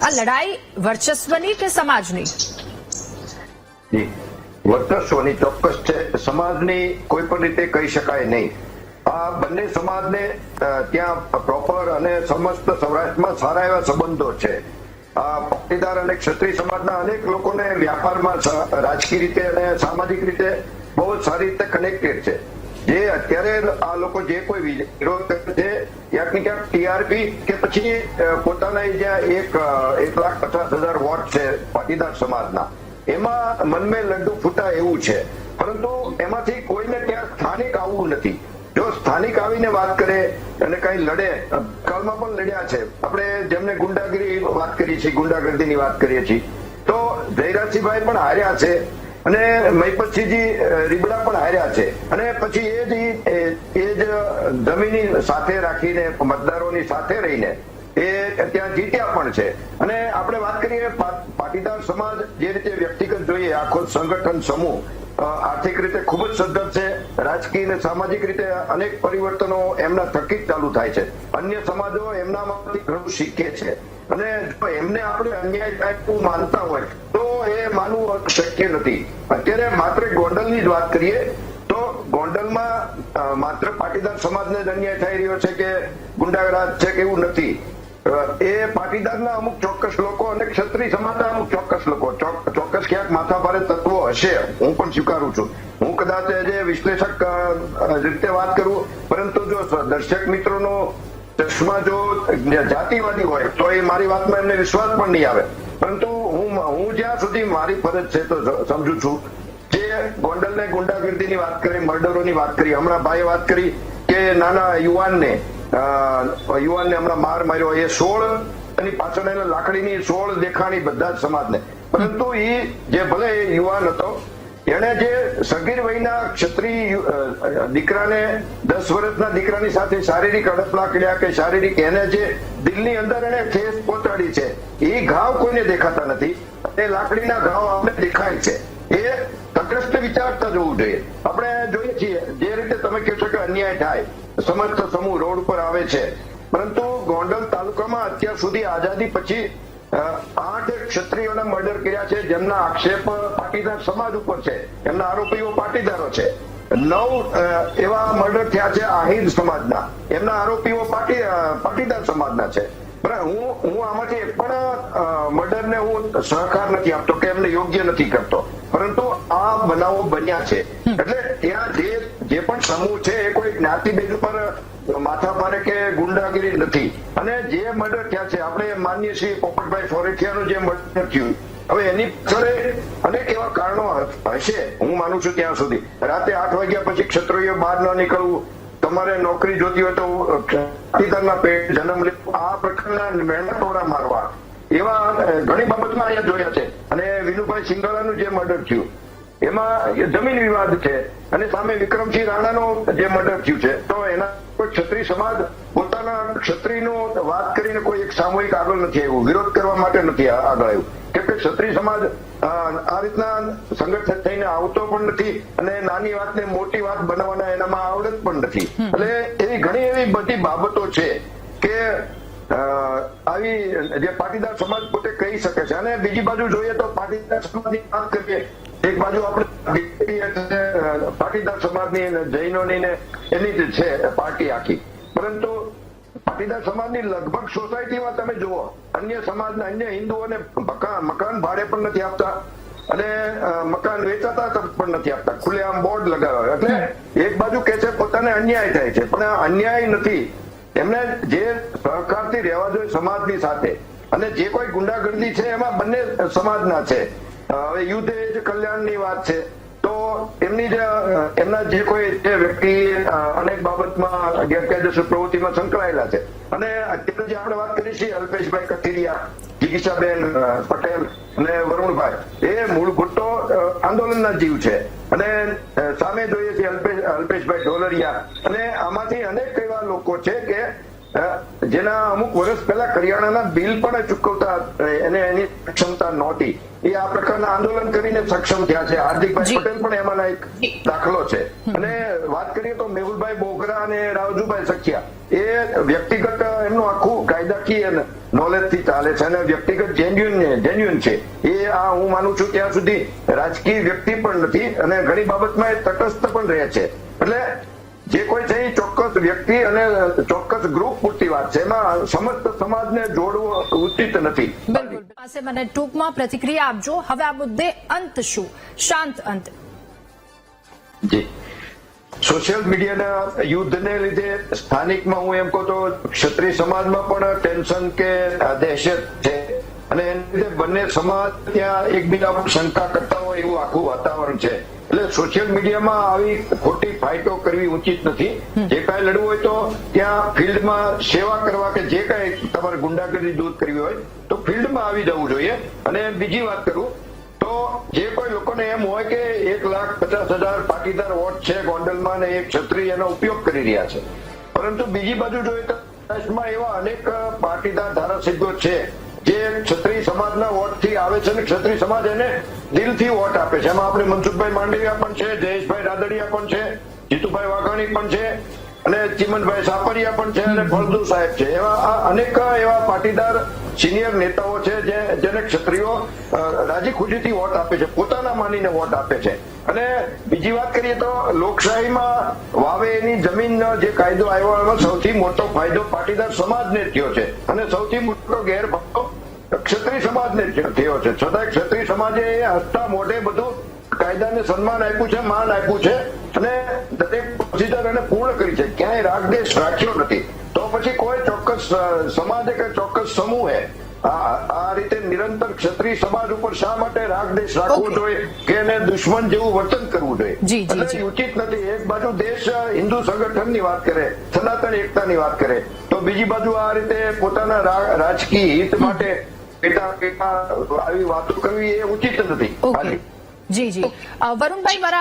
આ લડાઈ વર્ચસ્વની કે સમાજની? વર્ચસ્વની ચોક્કસ છે, સમાજની કોઈ પણ રીતે કહી શકાય નહીં. આ બંને સમાજને ત્યાં પ્રોપર અને સમસ્ત સૌરાષ્ટ્રમાં સારા એવા સંબંધો છે. પાટીદાર અને ક્ષત્રિય સમાજના અનેક લોકોને વ્યાપારમાં, રાજકીય રીતે અને સામાજિક રીતે બહુ સારી રીતે કનેક્ટેડ છે. જે અત્યારે આ લોકો જે કોઈ વિરોધ કરે છે ક્યાંક ને ક્યાંક ટીઆરપી કે પછી પોતાના જ્યાં 1,50,000 વોટ છે પાટીદાર સમાજના, એમાં મનમે લડ્ડુ ફૂટા એવું છે. પરંતુ એમાંથી કોઈને ત્યાં સ્થાનિક આવવું નથી. જો સ્થાનિક આવીને વાત કરે અને કઈ લડે, કાલમાં પણ લડ્યા છે. આપણે જેમને ગુંડાગીરી વાત કરીએ છીએ, ગુંડાગર્દીની વાત કરીએ છીએ, તો જયરાજસિંહભાઈ પણ હાર્યા છે અને મહિપતસિંહજી રીબડા પણ હાર્યા છે. અને પછી એ જ જમીની સાથે રાખીને, મતદારોની સાથે રહીને એ ત્યાં જીત્યા પણ છે. અને આપણે વાત કરીએ પાટીદાર સમાજ જે રીતે વ્યક્તિગત જોઈએ, આખો સંગઠન સમૂહ આર્થિક રીતે ખૂબ જ સદ્ધર છે. રાજકીય અને સામાજિક રીતે અનેક પરિવર્તનો એમના થકી જ ચાલુ થાય છે. અન્ય સમાજો એમનામાંથી ઘણું શીખે છે. અને જો એમને આપણે અન્યાય થાય માનતા હોય તો એ માનવું શક્ય નથી. અત્યારે માત્ર ગોંડલની જ વાત કરીએ તો ગોંડલમાં માત્ર પાટીદાર સમાજને જ અન્યાય થઈ રહ્યો છે કે ગુંડારાજ છે કે એવું નથી. એ પાટીદારના અમુક ચોક્કસ લોકો અને ક્ષત્રિય સમાજના અમુક ચોક્કસ લોકો, ચોક્કસ ક્યાંક માથાભારે તત્વો હશે, હું પણ સ્વીકારું છું. હું કદાચ જે વિશ્લેષક રીતે વાત કરું, પરંતુ જો દર્શક મિત્રોનો ચશ્મા જો જાતિવાદી હોય તો એ મારી વાતમાં એમને વિશ્વાસ પણ નહીં આવે. પરંતુ હું જ્યાં સુધી મારી ફરજ છે તો સમજુ છું, જે ગોંડલને ગુંડાગીરીની વાત કરી, મર્ડરોની વાત કરી, હમણાં ભાઈએ વાત કરી કે નાના યુવાનને હમણાં માર માર્યો, એ 16 એની પાછળ એને લાકડીની 16 દેખાણી બધા જ સમાજને. પરંતુ એ જે ભલે યુવાન હતો, એને જે સગીર વયના ક્ષત્રિય દીકરાને 10 વર્ષના દીકરાની સાથે શારીરિક અડપલા કર્યા કે શારીરિક, એને જે દિલની અંદર એને ઠેસ પહોંચાડી છે, એ ઘાવ કોઈને દેખાતા નથી. એ લાકડીના ઘાવ આપણે દેખાય છે. એ તટસ્થ વિચારતા જોવું જોઈએ. આપણે જોઈએ છીએ જે રીતે તમે કહો છો કે અન્યાય થાય, સમસ્ત સમૂહ રોડ પર આવે છે. પરંતુ ગોંડલ તાલુકામાં અત્યાર સુધી આઝાદી પછી 8 ક્ષત્રિયોના મર્ડર કર્યા છે, જેમના આક્ષેપ પાટીદાર સમાજ ઉપર છે. એમના આરોપીઓ પાટીદારો છે. 9 એવા મર્ડર થયા છે આહિર સમાજના, એમના આરોપીઓ પાટીદાર સમાજના છે. હું આમાંથી એક પણ મર્ડરને હું સહકાર નથી આપતો કે એમને યોગ્ય નથી કરતો, પરંતુ આ બનાવો બન્યા છે. એટલે ત્યાં જે પણ સમૂહ છે એ કોઈ જ્ઞાતિભેદ પર માથાભારે કે ગુંડાગીરી નથી. અને જે મર્ડર થયા છે, આપણે માનીએ છીએ પોપટભાઈ સોરઠિયાનું જે મર્ડર થયું, હવે એની પાછળ અનેક એવા કારણો હશે. હું માનું છું ત્યાં સુધી રાતે 8 વાગ્યા પછી ક્ષત્રિયો બહાર ન નીકળવું, તમારે નોકરી જોતી હોય તો પાટીદારના પેટ જન્મ લેવો, આ પ્રકારના મહેનતોડા મારવા, એવા ઘણી બાબતમાં અહીંયા જોયા છે. અને વિનુભાઈ સિંગાલાનું જે મર્ડર થયું એમાં જમીન વિવાદ છે, અને સામે વિક્રમસિંહ રાણાનો જે મર્ડર થયું છે, તો એના કોઈ ક્ષત્રિય સમાજ પોતાના ક્ષત્રિયનો વાત કરીને કોઈ એક સામૂહિક આગળ નથી આવ્યું, વિરોધ કરવા માટે નથી આગળ આવ્યું. કેમ કે ક્ષત્રિય સમાજ આ રીતના સંગઠિત થઈને આવતો પણ નથી, અને નાની વાતને મોટી વાત બનાવવાના એનામાં આવડત પણ નથી. એટલે એવી ઘણી એવી બધી બાબતો છે કે આવી જે પાટીદાર સમાજ પોતે કહી શકે છે. અને બીજી બાજુ જોઈએ તો પાટીદાર સમાજની વાત કરીએ, એક બાજુ આપણે પાટીદાર સમાજની, જૈનોની ને એની જ છે પાર્ટી આખી. પરંતુ પાટીદાર સમાજની લગભગ સોસાયટીમાં તમે જુઓ, અન્ય સમાજના, અન્ય હિન્દુઓને મકાન ભાડે પણ નથી આપતા, અને મકાન વેચાતા પણ નથી આપતા, ખુલ્લેઆમ બોર્ડ લગાવ્યા. એટલે એક બાજુ કે છે પોતાને અન્યાય થાય છે, પણ અન્યાય નથી. એમને જે સહકારથી રહેવા જોઈએ સમાજની સાથે, અને જે કોઈ ગુંડાગર્દી છે એમાં બંને સમાજના છે. હવે યુદ્ધ એ જ કલ્યાણની વાત છે, તો એમના જે કોઈ વ્યક્તિ અનેક બાબતમાં ગેરકાયદેસર પ્રવૃત્તિમાં સંકળાયેલા છે. અને અત્યારે જે આપણે વાત કરી છીએ અલ્પેશભાઈ કથિરિયા, જિગીશાબેન પટેલ અને વરુણભાઈ, એ મૂળભૂત તો આંદોલનના જીવ છે. અને સામે જોઈએ છીએ અલ્પેશભાઈ ઢોલરિયા, અને આમાંથી અનેક એવા લોકો છે કે જેના અમુક વર્ષ પહેલા કરિયાણાના બિલ પણ ચૂકવતા એને એની ક્ષમતા નહોતી, એ આ પ્રકારના આંદોલન કરીને સક્ષમ થયા છે. હાર્દિકભાઈ જી. પટેલ પણ એમાંના એક દાખલો છે. અને વાત કરીએ તો મેહુલભાઈ બોગરા અને રાવજુભાઈ સખિયા એ વ્યક્તિગત એમનું આખું કાયદાકીય નોલેજ થી ચાલે છે અને વ્યક્તિગત જેન્યુઅન છે. એ આ હું માનું છું ત્યાં સુધી રાજકીય વ્યક્તિ પણ નથી અને ઘણી બાબતમાં એ તટસ્થ પણ રહે છે. એટલે જે કોઈ છે એ ચોક્કસ વ્યક્તિ અને ચોક્કસ ગ્રુપ પૂરતી વાત છે, એમાં સમસ્ત સમાજને જોડવું ઉચિત નથી. બિલકુલ પાસે મને ટૂંકમાં પ્રતિક્રિયા આપજો. હવે આ મુદ્દે અંત શું? શાંત અંત. જી, સોશિયલ મીડિયાના યુદ્ધને લીધે સ્થાનિકમાં હું એમ કહું તો ક્ષત્રિય સમાજમાં પણ ટેન્શન કે દહેશત છે અને એને લીધે બંને સમાજ ત્યાં એકબીજા પર શંકા કરતા હોય એવું આખું વાતાવરણ છે. એટલે સોશિયલ મીડિયામાં આવી ખોટી ફાઇટો કરવી ઉચિત નથી. જે કાંઈ લડવું હોય તો ત્યાં ફિલ્ડમાં સેવા કરવા કે જે કાંઈ તમારે ગુંડાગીરી દૂર કરવી હોય તો ફિલ્ડમાં આવી જવું જોઈએ. અને બીજી વાત કરું તો જે કોઈ લોકોને એમ હોય કે 1,50,000 પાટીદાર વોટ છે ગોંડલમાં ને એક ક્ષત્રિય એનો ઉપયોગ કરી રહ્યા છે, પરંતુ બીજી બાજુ જોઈએ તો દેશમાં એવા અનેક પાટીદાર ધારાસભ્યો છે જે ક્ષત્રિય સમાજના વોટથી આવે છે અને ક્ષત્રિય સમાજ એને દિલથી વોટ આપે છે. એમાં આપણે મનસુખભાઈ માંડવિયા પણ છે, જયેશભાઈ રાદડિયા પણ છે, જીતુભાઈ વાઘાણી પણ છે અને ચીમનભાઈ સાપરિયા પણ છે અને ફળદુ સાહેબ છે. એવા આ અનેક એવા પાટીદાર સિનિયર નેતાઓ છે જેને ક્ષત્રિયો રાજી ખુશીથી વોટ આપે છે, પોતાના માનીને વોટ આપે છે. અને બીજી વાત કરીએ તો લોકશાહીમાં વાવે એની જમીન જે કાયદો આવ્યો એમાં સૌથી મોટો ફાયદો પાટીદાર સમાજને થયો છે અને સૌથી મોટો ગેરફાયદો ક્ષત્રિય સમાજને થયો છે. છતાંય ક્ષત્રિય સમાજે હસતા મોઢે બધું કાયદાને સન્માન આપ્યું છે, માન આપ્યું છે અને દરેક પ્રોસિજર એને પૂર્ણ કરી છે, ક્યાંય રાગદેશ રાખ્યો નથી. તો પછી કોઈ ચોક્કસ સમાજે કે ચોક્કસ સમૂહે આ રીતે નિરંતર ક્ષત્રિય સમાજ ઉપર શા માટે રાગદેશ રાખવો જોઈએ કે એને દુશ્મન જેવું વર્તન કરવું જોઈએ? એટલે ઉચિત નથી. એક બાજુ દેશ હિન્દુ સંગઠનની વાત કરે, સનાતન એકતાની વાત કરે, તો બીજી બાજુ આ રીતે પોતાના રાજકીય હિત માટે આવી વાતો કરવી એ ઉચિત નથી. જી જી વરુણભાઈ, મારા